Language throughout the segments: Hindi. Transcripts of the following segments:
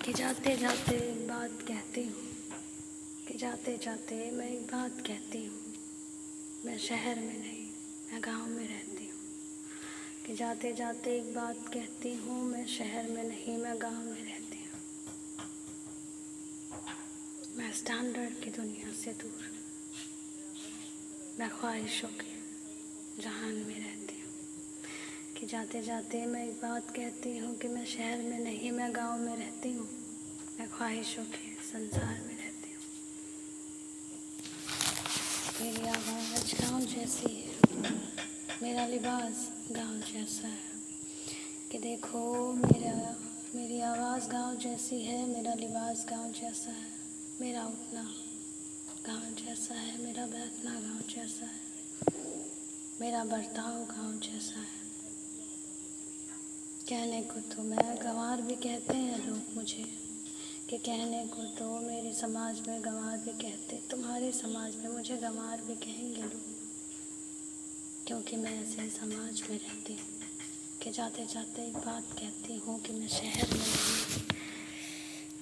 कि जाते जाते एक बात कहती हूँ, कि जाते जाते मैं एक बात कहती हूँ, मैं शहर में नहीं मैं गांव में रहती हूँ। कि जाते जाते एक बात कहती हूँ, मैं शहर में नहीं मैं गांव में रहती हूँ। मैं स्टैंडर्ड की दुनिया से दूर, मैं ख्वाहिशों के जहान में रहती हूँ। कि जाते जाते मैं एक बात कहती हूँ कि मैं शहर में नहीं मैं गांव में रहती हूँ। मैं ख्वाहिशों के संसार में रहती हूँ। मेरी आवाज़ गाँव जैसी है, मेरा लिबास गाँव जैसा है। कि देखो मेरी आवाज़ गाँव जैसी है, मेरा लिबास गाँव जैसा है, मेरा उठना गाँव जैसा है, मेरा बैठना गाँव जैसा है, मेरा बर्ताव गाँव जैसा है। कहने को तो मैं गंवार भी कहते हैं लोग मुझे, कि कहने को तो मेरे समाज में गंवार भी कहते, तुम्हारे समाज में मुझे गंवार भी कहेंगे लोग, क्योंकि मैं ऐसे समाज में रहती हूँ। कि जाते जाते एक बात कहती हूँ कि मैं शहर में नहीं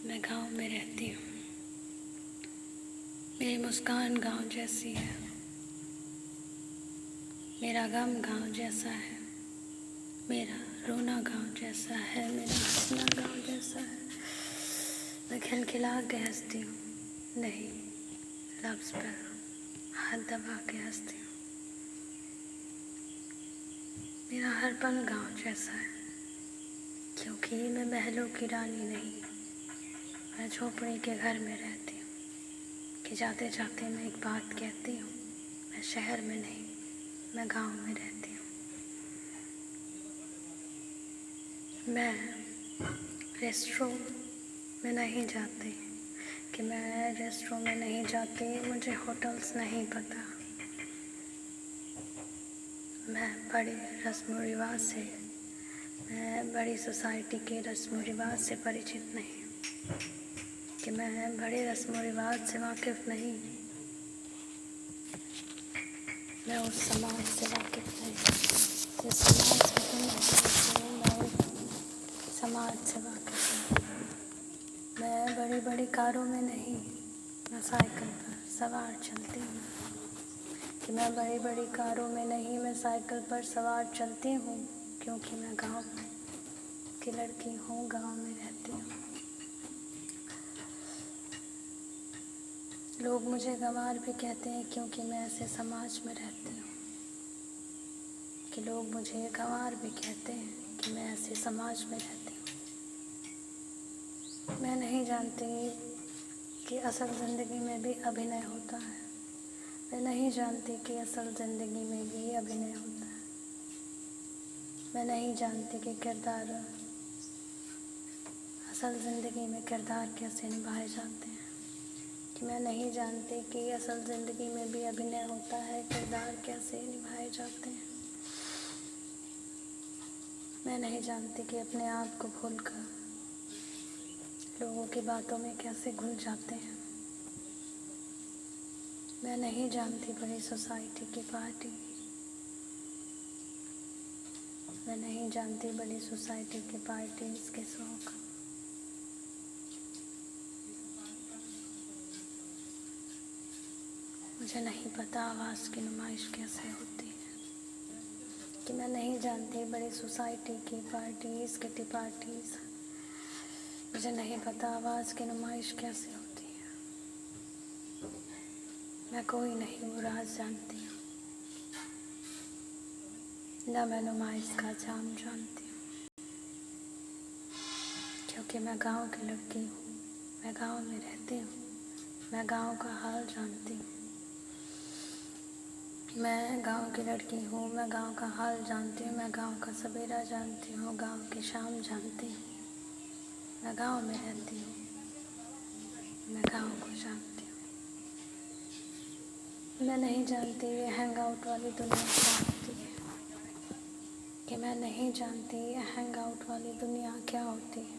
मैं गांव में रहती हूँ। मेरी मुस्कान गांव जैसी है, मेरा गम गांव जैसा है, मेरा रोना गांव जैसा है, मेरा हंसना गांव जैसा है। मैं खिलखिला के हंसती हूँ, नहीं लफ्ज़ पर हाथ दबा के हंसती हूँ। मेरा हर पल गांव जैसा है, क्योंकि मैं महलों की रानी नहीं मैं झोपड़ी के घर में रहती हूँ। कि जाते जाते मैं एक बात कहती हूँ, मैं शहर में नहीं मैं गांव में रहती हूँ। मैं रेस्टोरों में नहीं जाती, कि मैं रेस्टोरों में नहीं जाती, मुझे होटल्स नहीं पता। मैं बड़ी रस्म व रिवाज से मैं बड़ी सोसाइटी के रस्म व रिवाज से परिचित नहीं, कि मैं बड़े रस्म व रिवाज से वाकिफ़ नहीं, मैं उस समाज से वाकिफ़ नहीं जिस समाज में तुम रहती हो। मैं उस समाज से वाकिफ़ नहीं। मैं बड़ी बड़ी कारों में नहीं मैं साइकिल पर सवार चलती हूँ। कि मैं बड़ी बड़ी कारों में नहीं मैं साइकिल पर सवार चलती हूँ, क्योंकि मैं गांव की लड़की हूँ, गांव में रहती हूँ। लोग मुझे गंवार भी कहते हैं, क्योंकि मैं ऐसे समाज में रहती हूँ। कि लोग मुझे गंवार भी कहते हैं कि मैं ऐसे समाज में रहती हूँ। मैं नहीं जानती कि असल ज़िंदगी में भी अभिनय होता है। मैं नहीं जानती कि असल ज़िंदगी में भी अभिनय होता है। मैं नहीं जानती कि असल ज़िंदगी में किरदार कैसे निभाए जाते हैं। कि मैं नहीं जानती कि असल ज़िंदगी में भी अभिनय होता है, किरदार कैसे निभाए जाते हैं। मैं नहीं जानती कि अपने आप को भूलकर लोगों की बातों में कैसे घुल जाते हैं। मैं नहीं जानती बड़ी सोसाइटी की पार्टी, मैं नहीं जानती बड़ी सोसाइटी के पार्टीज़ के शौक। मुझे नहीं पता आवाज़ की नुमाइश कैसे होती है। कि मैं नहीं जानती बड़ी सोसाइटी की पार्टीज़ किटी पार्टीज़, मुझे नहीं पता आवाज़ की नुमाइश कैसे होती है। मैं कोई नहीं वो राज जानती हूँ, न मैं नुमाइश का जाम जानती हूँ। क्योंकि मैं गांव की लड़की हूँ, मैं गांव में रहती हूँ, मैं गांव का हाल जानती हूँ। मैं गांव की लड़की हूँ, मैं गांव का हाल जानती हूँ, मैं गांव का सवेरा जानती हूँ, गांव की शाम जानती हूँ। मैं गांव में रहती हूँ, मैं गांव को जानती हूँ। मैं नहीं जानती ये हैंग आउट वाली दुनिया क्या होती है। कि मैं नहीं जानती ये हैंग आउट वाली दुनिया क्या होती है।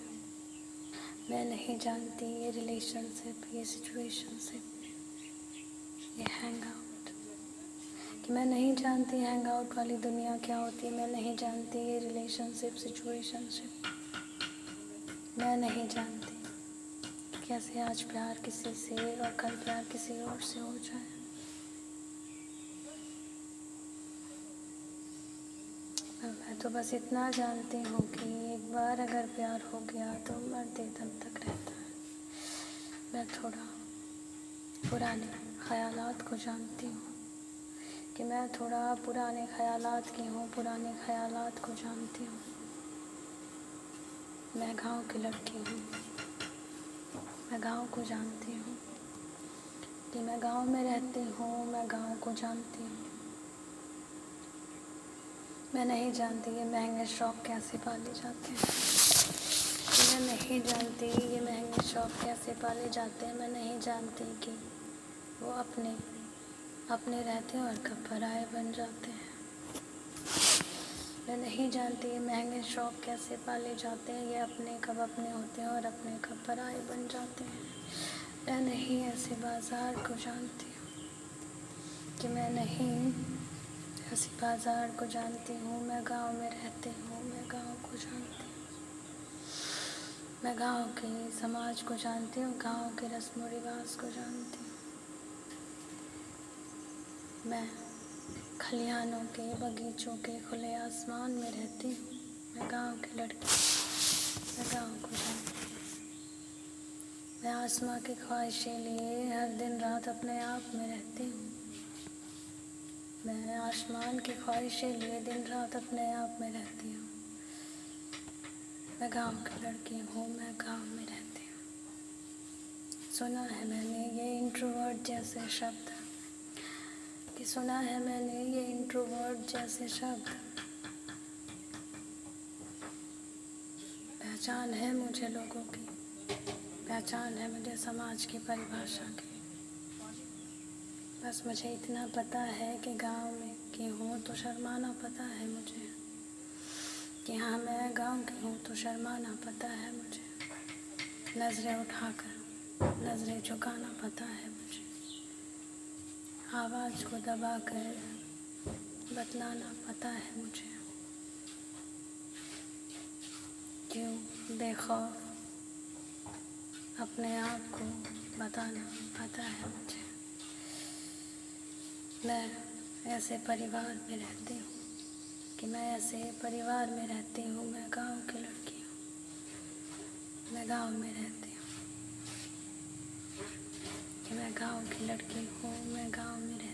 मैं नहीं जानती ये रिलेशनशिप, ये सिचुएशनशिप, ये हैंग आउट। कि मैं नहीं जानती हैंग आउट वाली दुनिया क्या होती है। मैं नहीं जानती ये रिलेशनशिप, सिचुएशनशिप, मैं नहीं जानती। कैसे आज प्यार किसी से और कल प्यार किसी और से हो जाए। मैं तो बस इतना जानती हूँ कि एक बार अगर प्यार हो गया तो मरते दम तक रहता है। मैं थोड़ा पुराने ख़यालात को जानती हूँ कि मैं थोड़ा पुराने ख़यालात की हूँ, पुराने ख़यालात को जानती हूँ। मैं गाँव की लड़की हूँ, मैं गाँव को जानती हूँ कि मैं गाँव में रहती हूँ, मैं गाँव को जानती हूँ। मैं नहीं जानती ये महंगे शौक़ कैसे पाले जाते हैं। मैं नहीं जानती ये महंगे शौक़ कैसे पाले जाते हैं। मैं नहीं जानती कि वो अपने रहते हैं और कब पराए बन जाते हैं। मैं नहीं जानती ये महंगे शौक़ कैसे पाले जाते हैं। ये अपने कब अपने होते हैं और अपने कब पराए बन जाते हैं। मैं नहीं ऐसे बाज़ार को जानती हूँ कि मैं नहीं ऐसी बाज़ार को जानती हूँ। मैं गाँव में रहती हूँ, मैं गाँव को जानती हूँ। मैं गाँव के समाज को जानती हूँ, गाँव के रस्म व रिवाज को जानती हूँ। मैं खलिहानों के, बगीचों के, खुले आसमान में रहती हूँ। मैं गाँव की लड़की, मैं गाँव को जानती हूँ। मैं आसमां की ख्वाहिशें लिए हर दिन रात अपने आप में रहती हूँ। मैं आसमान की ख्वाहिशें लिए दिन रात अपने आप में रहती हूँ। मैं गाँव की लड़की हूँ, मैं गाँव में रहती हूँ। सुना है मैंने ये इंट्रोवर्ट जैसे शब्द, कि सुना है मैंने ये इंट्रोवर्ट जैसे शब्द। पहचान है मुझे लोगों की, पहचान है मुझे समाज की परिभाषा की। बस मुझे इतना पता है कि गांव में की हूँ तो शर्माना पता है मुझे, कि हाँ मैं गांव की हूँ तो शर्माना पता है मुझे। नज़रें उठाकर नज़रें झुकाना पता है मुझे। आवाज़ को दबाकर बतलाना पता है मुझे। क्यों बेखौफ अपने आप को बताना पता है मुझे। मैं ऐसे परिवार में रहती हूँ कि मैं ऐसे परिवार में रहती हूँ। मैं गांव की लड़की हूँ, मैं गांव में रहती हूँ, कि मैं गांव की लड़की हूँ, मैं गांव में रहती हूँ।